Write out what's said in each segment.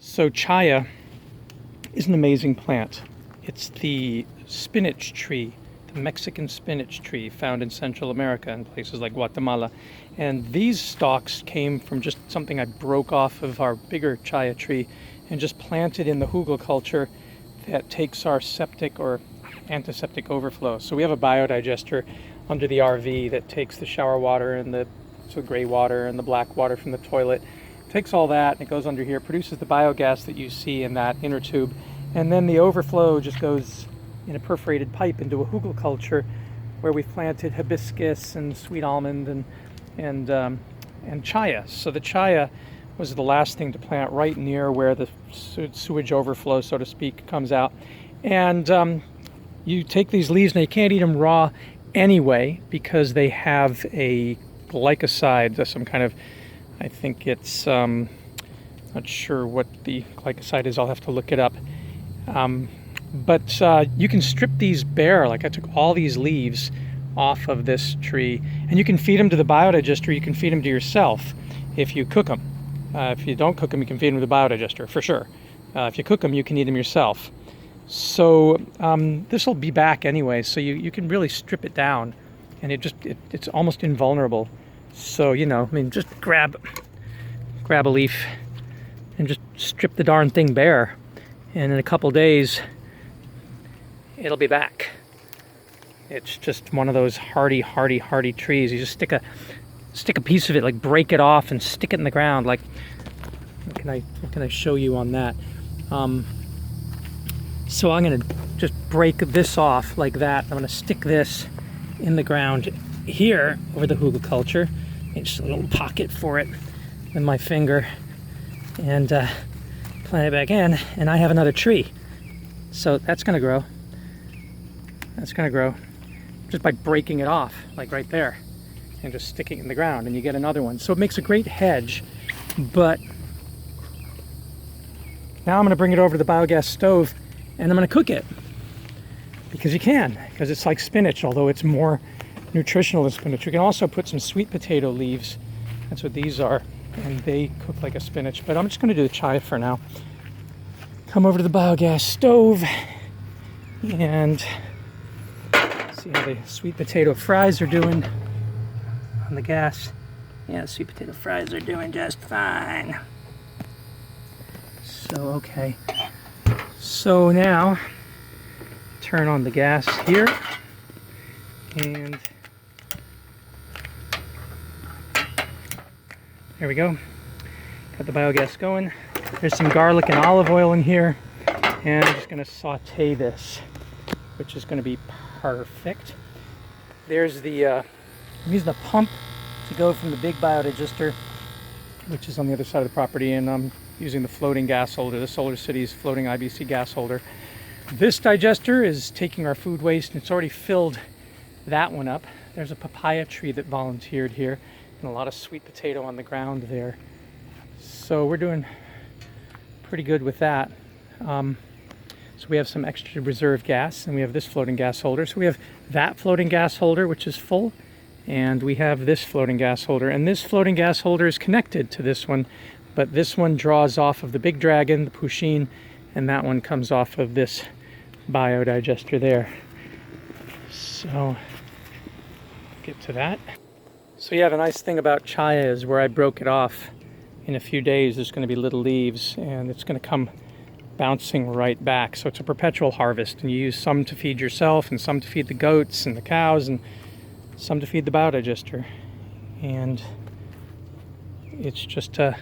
So Chaya is an amazing plant. It's the spinach tree, the Mexican spinach tree found in Central America in places like Guatemala. And these stalks came from just something I broke off of our bigger Chaya tree and just planted in the hugelkultur that takes our septic or antiseptic overflow. So we have a biodigester under the RV that takes the shower water and the gray water and the black water from the toilet, takes all that and it goes under here, produces the biogas that you see in that inner tube, and then the overflow just goes in a perforated pipe into a hugelkultur where we've planted hibiscus and sweet almond and chaya. So the chaya was the last thing to plant right near where the sewage overflow, so to speak, comes out. And you take these leaves, and you can't eat them raw anyway because they have a glycoside, some kind of, I think it's, not sure what the glycoside is, I'll have to look it up. But you can strip these bare. Like I took all these leaves off of this tree, and you can feed them to the biodigester. You can feed them to yourself if you cook them. If you don't cook them, you can feed them to the biodigester for sure. If you cook them, you can eat them yourself. So this will be back anyway, so you can really strip it down, and it's almost invulnerable. So, you know, I mean, just grab a leaf and just strip the darn thing bare, and in a couple days it'll be back. It's just one of those hardy trees. You just stick a piece of it, like break it off and stick it in the ground. Like, what can I show you on that? So I'm gonna just break this off like that. I'm gonna stick this in the ground here over the hugelkultur. Just a little pocket for it with my finger, and plant it back in, and I have another tree. So that's gonna grow. That's gonna grow just by breaking it off, like right there, and just sticking it in the ground, and you get another one. So it makes a great hedge. But now I'm gonna bring it over to the biogas stove, and I'm gonna cook it, because you can, because it's like spinach, although it's more nutritional than spinach. You can also put some sweet potato leaves. That's what these are, and they cook like a spinach. But I'm just gonna do the chai for now. Come over to the biogas stove and see how the sweet potato fries are doing on the gas. Yeah, the sweet potato fries are doing just fine. So, okay. So now, turn on the gas here, and there we go. Got the biogas going. There's some garlic and olive oil in here, and I'm just gonna saute this, which is gonna be perfect. There's the, I'm using the pump to go from the big biodigester, which is on the other side of the property, and I'm using the floating gas holder, the Solar City's floating IBC gas holder. This digester is taking our food waste, and it's already filled that one up. There's a papaya tree that volunteered here, and a lot of sweet potato on the ground there. So we're doing pretty good with that. So we have some extra reserve gas, and we have this floating gas holder. So we have that floating gas holder, which is full, and we have this floating gas holder. And this floating gas holder is connected to this one, but this one draws off of the big dragon, the Pusheen, and that one comes off of this biodigester there. So, get to that. So yeah, the nice thing about chaya is where I broke it off, in a few days there's going to be little leaves, and it's going to come bouncing right back. So it's a perpetual harvest, and you use some to feed yourself, and some to feed the goats and the cows, and some to feed the biodigester. And it's just a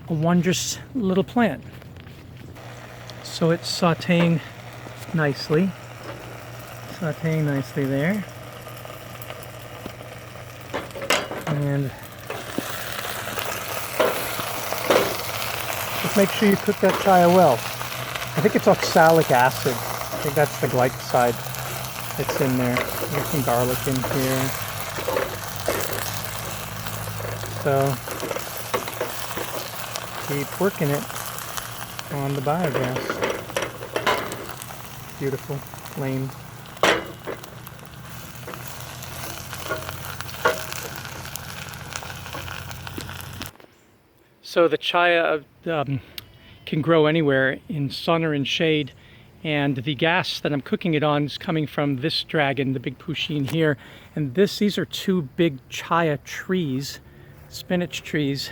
wondrous little plant. So it's sauteing nicely there, and just make sure you cook that chaya well. I think it's oxalic acid. I think that's the glycoside that's in there. There's some garlic in here. So keep working it on the biogas. Beautiful flame. So the chaya can grow anywhere in sun or in shade. And the gas that I'm cooking it on is coming from this dragon, the big pusheen here. And these are two big Chaya trees, spinach trees,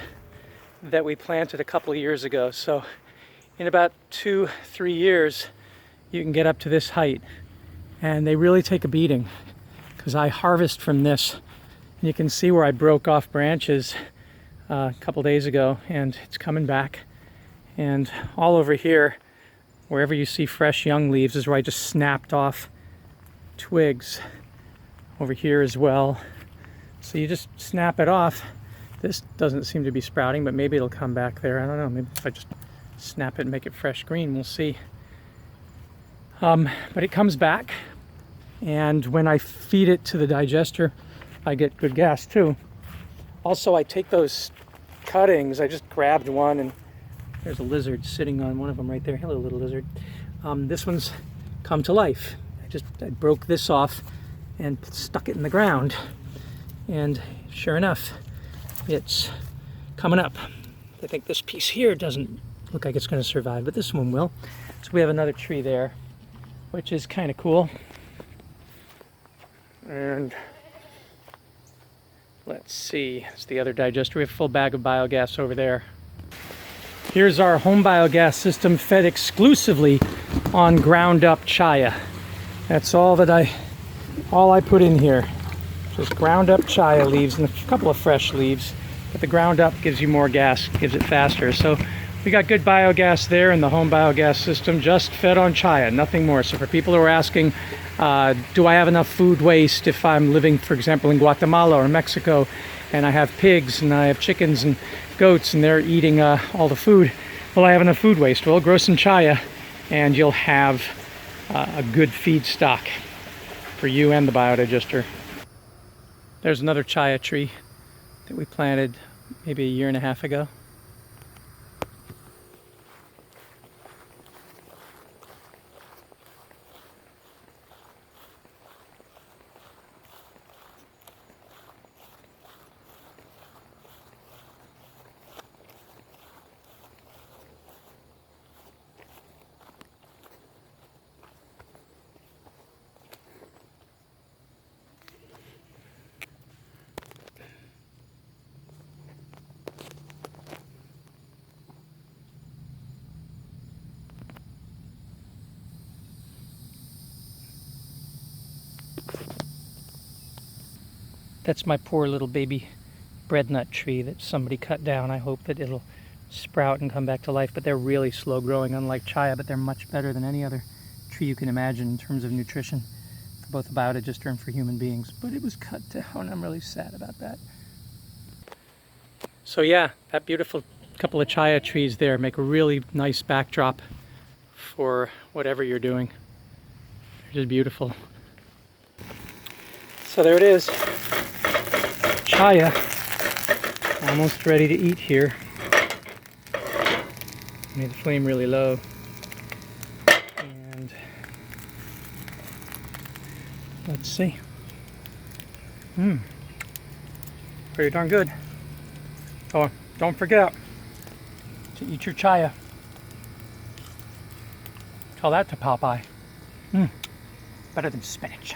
that we planted a couple of years ago. So in about 2-3 years, you can get up to this height. And they really take a beating, because I harvest from this. And you can see where I broke off branches a couple days ago, and it's coming back. And all over here, wherever you see fresh young leaves, is where I just snapped off twigs. Over here as well. So you just snap it off. This doesn't seem to be sprouting, but maybe it'll come back there. I don't know, maybe if I just snap it and make it fresh green, we'll see. But it comes back, and when I feed it to the digester, I get good gas too. Also, I take those cuttings, I just grabbed one, and there's a lizard sitting on one of them right there. Hello, little lizard. This one's come to life. I broke this off and stuck it in the ground, and sure enough, it's coming up. I think this piece here doesn't look like it's going to survive, but this one will. So we have another tree there, which is kind of cool. And let's see, it's the other digester. We have a full bag of biogas over there. Here's our home biogas system, fed exclusively on ground up Chaya. That's all I put in here. Just ground up Chaya leaves and a couple of fresh leaves. But the ground up gives you more gas, gives it faster. So we got good biogas there in the home biogas system, just fed on Chaya, nothing more. So for people who are asking, do I have enough food waste if I'm living, for example, in Guatemala or Mexico, and I have pigs and I have chickens and goats and they're eating all the food? Well, I have enough food waste. Well, grow some Chaya and you'll have a good feed stock for you and the biodigester. There's another Chaya tree that we planted maybe 1.5 years ago. That's my poor little baby breadnut tree that somebody cut down. I hope that it'll sprout and come back to life, but they're really slow growing, unlike Chaya, but they're much better than any other tree you can imagine in terms of nutrition for both the biodigester and for human beings. But it was cut down, and I'm really sad about that. So yeah, that beautiful couple of Chaya trees there make a really nice backdrop for whatever you're doing. They're just beautiful. So there it is. Chaya, almost ready to eat here. Made the flame really low. And let's see. Pretty darn good. Oh, don't forget to eat your Chaya. Tell that to Popeye. Better than spinach.